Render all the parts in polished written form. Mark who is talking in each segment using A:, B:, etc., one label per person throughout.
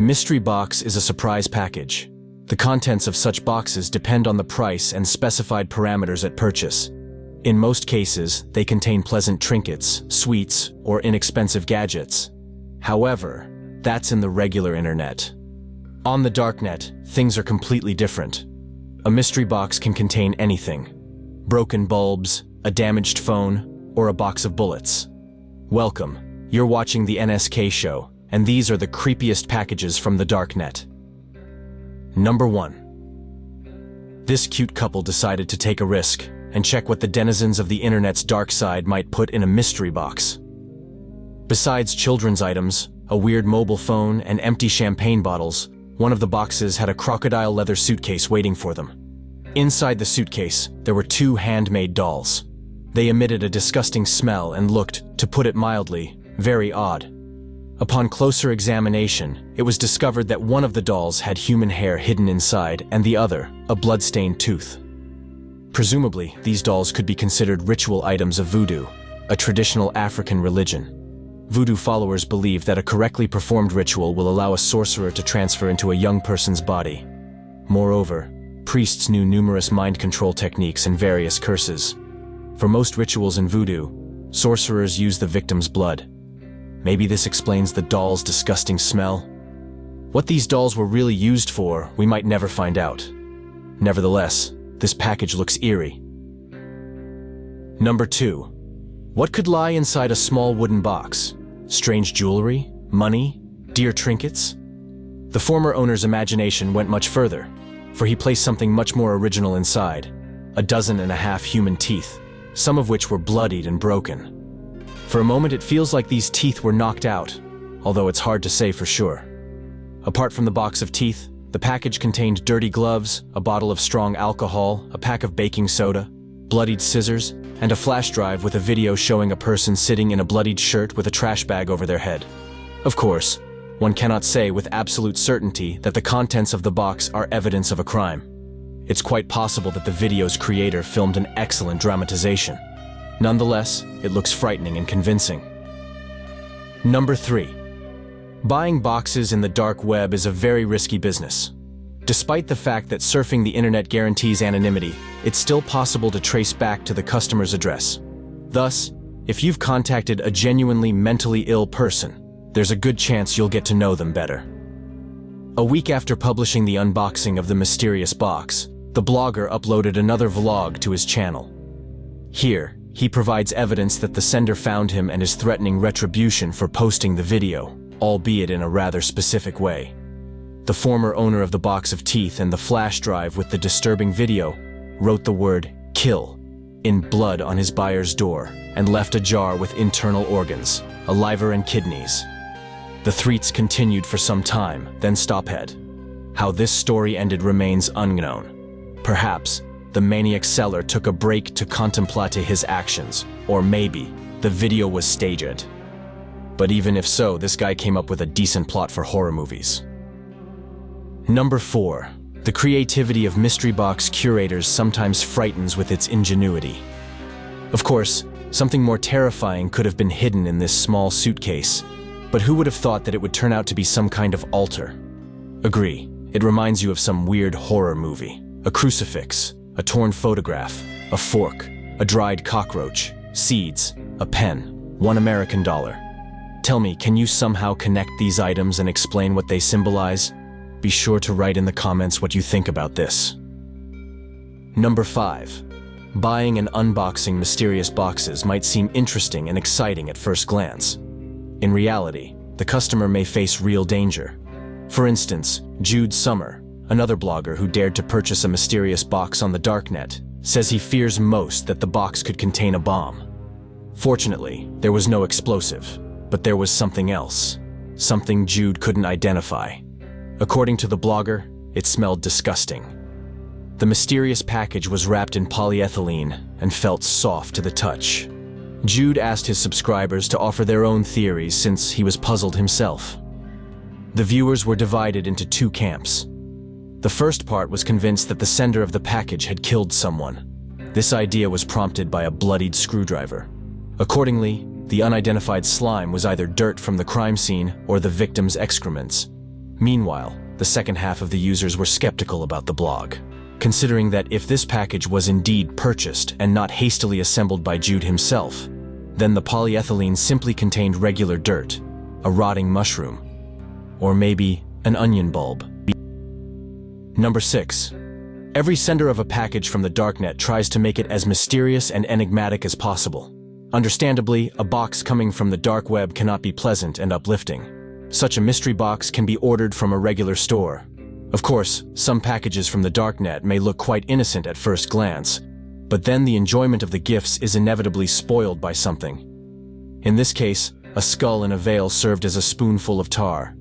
A: Mystery box is a surprise package. The contents of such boxes depend on the price and specified parameters at purchase. In most cases, they contain pleasant trinkets, sweets, or inexpensive gadgets. However, that's in the regular internet. On the Darknet, things are completely different. A mystery box can contain anything: broken bulbs, a damaged phone, or a box of bullets. Welcome, you're watching the NSK Show, and these are the creepiest packages from the Darknet. Number 1. This cute couple decided to take a risk and check what the denizens of the internet's dark side might put in a mystery box. Besides children's items, a weird mobile phone, and empty champagne bottles, one of the boxes had a crocodile leather suitcase waiting for them. Inside the suitcase, there were 2 handmade dolls. They emitted a disgusting smell and looked, to put it mildly, very odd. Upon closer examination, it was discovered that one of the dolls had human hair hidden inside and the other, a blood-stained tooth. Presumably, these dolls could be considered ritual items of Voodoo, a traditional African religion. Voodoo followers believe that a correctly performed ritual will allow a sorcerer to transfer into a young person's body. Moreover, priests knew numerous mind control techniques and various curses. For most rituals in Voodoo, sorcerers use the victim's blood. Maybe this explains the doll's disgusting smell. What these dolls were really used for, we might never find out. Nevertheless, this package looks eerie. Number 2. What could lie inside a small wooden box? Strange jewelry? Money? Dear trinkets? The former owner's imagination went much further, for he placed something much more original inside: 12 human teeth, some of which were bloodied and broken. For a moment it feels like these teeth were knocked out, although it's hard to say for sure. Apart from the box of teeth, the package contained dirty gloves, a bottle of strong alcohol, a pack of baking soda, bloodied scissors, and a flash drive with a video showing a person sitting in a bloodied shirt with a trash bag over their head. Of course, one cannot say with absolute certainty that the contents of the box are evidence of a crime. It's quite possible that the video's creator filmed an excellent dramatization. Nonetheless, it looks frightening and convincing. Number 3. Buying boxes in the dark web is a very risky business. Despite the fact that surfing the internet guarantees anonymity, it's still possible to trace back to the customer's address. Thus, if you've contacted a genuinely mentally ill person, there's a good chance you'll get to know them better. A week after publishing the unboxing of the mysterious box, the blogger uploaded another vlog to his channel. Here, he provides evidence that the sender found him and is threatening retribution for posting the video, albeit in a rather specific way. The former owner of the box of teeth and the flash drive with the disturbing video wrote the word "kill" in blood on his buyer's door and left a jar with internal organs, a liver and kidneys. The threats continued for some time, then stopped. How this story ended remains unknown. Perhaps the maniac seller took a break to contemplate his actions, or maybe the video was staged. But even if so, this guy came up with a decent plot for horror movies. Number 4. The creativity of mystery box curators sometimes frightens with its ingenuity. Of course, something more terrifying could have been hidden in this small suitcase, but who would have thought that it would turn out to be some kind of altar? Agree, it reminds you of some weird horror movie. A crucifix, a torn photograph, a fork, a dried cockroach, seeds, a pen, $1 American. Tell me, can you somehow connect these items and explain what they symbolize? Be sure to write in the comments what you think about this. Number 5. Buying and unboxing mysterious boxes might seem interesting and exciting at first glance. In reality, the customer may face real danger. For instance, Jude Summer, another blogger who dared to purchase a mysterious box on the Darknet, says he fears most that the box could contain a bomb. Fortunately, there was no explosive, but there was something else. Something Jude couldn't identify. According to the blogger, it smelled disgusting. The mysterious package was wrapped in polyethylene and felt soft to the touch. Jude asked his subscribers to offer their own theories since he was puzzled himself. The viewers were divided into 2 camps. The first part was convinced that the sender of the package had killed someone. This idea was prompted by a bloodied screwdriver. Accordingly, the unidentified slime was either dirt from the crime scene or the victim's excrements. Meanwhile, the second half of the users were skeptical about the blog, considering that if this package was indeed purchased and not hastily assembled by Jude himself, then the polyethylene simply contained regular dirt, a rotting mushroom, or maybe an onion bulb. Number 6. Every sender of a package from the Darknet tries to make it as mysterious and enigmatic as possible. Understandably, a box coming from the dark web cannot be pleasant and uplifting. Such a mystery box can be ordered from a regular store. Of course, some packages from the Darknet may look quite innocent at first glance, but then the enjoyment of the gifts is inevitably spoiled by something. In this case, a skull in a veil served as a spoonful of tar.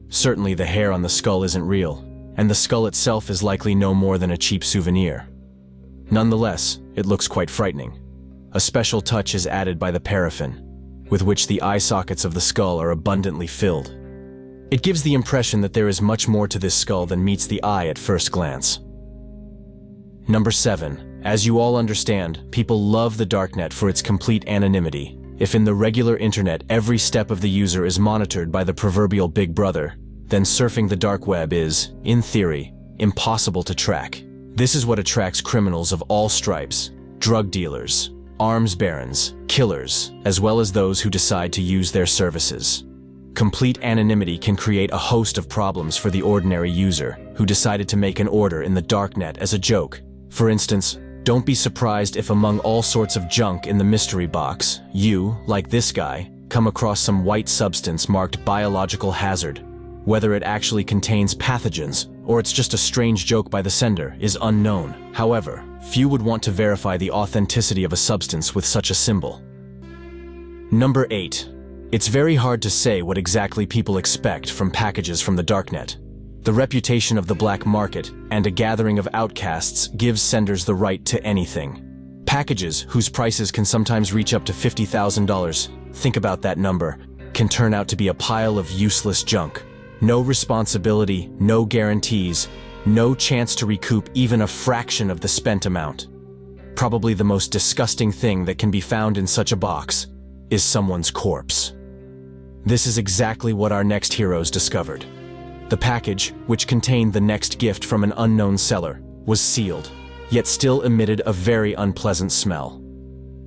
A: Certainly the hair on the skull isn't real, and the skull itself is likely no more than a cheap souvenir. Nonetheless, it looks quite frightening. A special touch is added by the paraffin, with which the eye sockets of the skull are abundantly filled. It gives the impression that there is much more to this skull than meets the eye at first glance. Number 7. As you all understand, people love the Darknet for its complete anonymity. If in the regular internet every step of the user is monitored by the proverbial big brother, then surfing the dark web is, in theory, impossible to track. This is what attracts criminals of all stripes, drug dealers, arms barons, killers, as well as those who decide to use their services. Complete anonymity can create a host of problems for the ordinary user who decided to make an order in the Darknet as a joke. For instance, don't be surprised if among all sorts of junk in the mystery box, you, like this guy, come across some white substance marked biological hazard. Whether it actually contains pathogens or it's just a strange joke by the sender is unknown. However, few would want to verify the authenticity of a substance with such a symbol. Number 8. It's very hard to say what exactly people expect from packages from the Darknet. The reputation of the black market and a gathering of outcasts gives senders the right to anything. Packages whose prices can sometimes reach up to $50,000, think about that number, can turn out to be a pile of useless junk. No responsibility, no guarantees, no chance to recoup even a fraction of the spent amount. Probably the most disgusting thing that can be found in such a box is someone's corpse. This is exactly what our next heroes discovered. The package, which contained the next gift from an unknown seller, was sealed, yet still emitted a very unpleasant smell.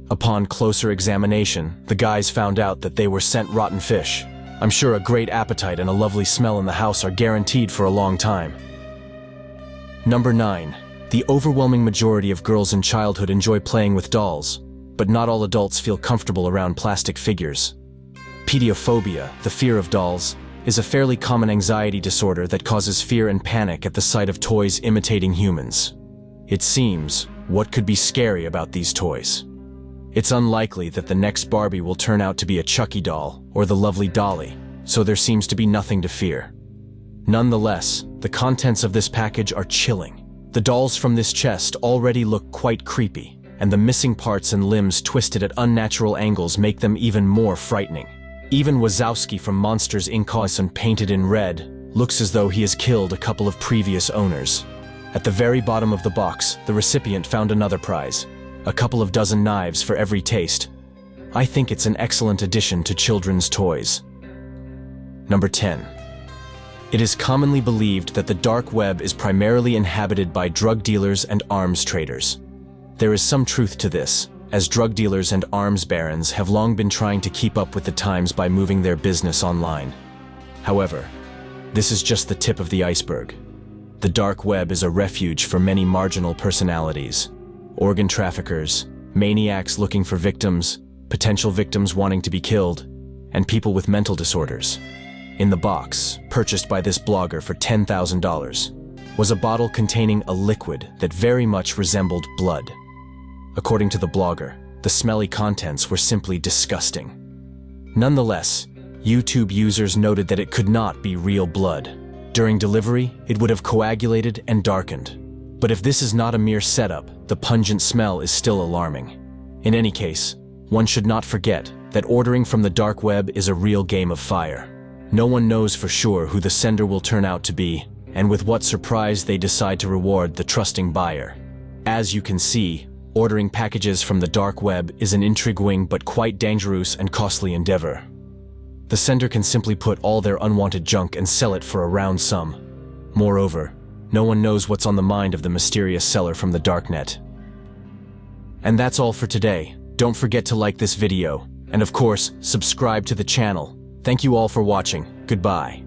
A: Upon closer examination, the guys found out that they were sent rotten fish. I'm sure a great appetite and a lovely smell in the house are guaranteed for a long time. Number 9. The overwhelming majority of girls in childhood enjoy playing with dolls, but not all adults feel comfortable around plastic figures. Pediophobia, the fear of dolls, is a fairly common anxiety disorder that causes fear and panic at the sight of toys imitating humans. It seems, what could be scary about these toys? It's unlikely that the next Barbie will turn out to be a Chucky doll or the lovely Dolly, so there seems to be nothing to fear. Nonetheless, the contents of this package are chilling. The dolls from this chest already look quite creepy, and the missing parts and limbs twisted at unnatural angles make them even more frightening. Even Wazowski from Monsters Inc. and painted in red looks as though he has killed a couple of previous owners. At the very bottom of the box, the recipient found another prize, a couple of dozen knives for every taste. I think it's an excellent addition to children's toys. Number 10. It is commonly believed that the dark web is primarily inhabited by drug dealers and arms traders. There is some truth to this, as drug dealers and arms barons have long been trying to keep up with the times by moving their business online. However, this is just the tip of the iceberg. The dark web is a refuge for many marginal personalities, organ traffickers, maniacs looking for victims, potential victims wanting to be killed, and people with mental disorders. In the box, purchased by this blogger for $10,000, was a bottle containing a liquid that very much resembled blood. According to the blogger, the smelly contents were simply disgusting. Nonetheless, YouTube users noted that it could not be real blood. During delivery, it would have coagulated and darkened. But if this is not a mere setup, the pungent smell is still alarming. In any case, one should not forget that ordering from the dark web is a real game of fire. No one knows for sure who the sender will turn out to be, and with what surprise they decide to reward the trusting buyer. As you can see, ordering packages from the dark web is an intriguing but quite dangerous and costly endeavor. The sender can simply put all their unwanted junk and sell it for a round sum. Moreover, no one knows what's on the mind of the mysterious seller from the Darknet. And that's all for today. Don't forget to like this video, and of course, subscribe to the channel. Thank you all for watching. Goodbye.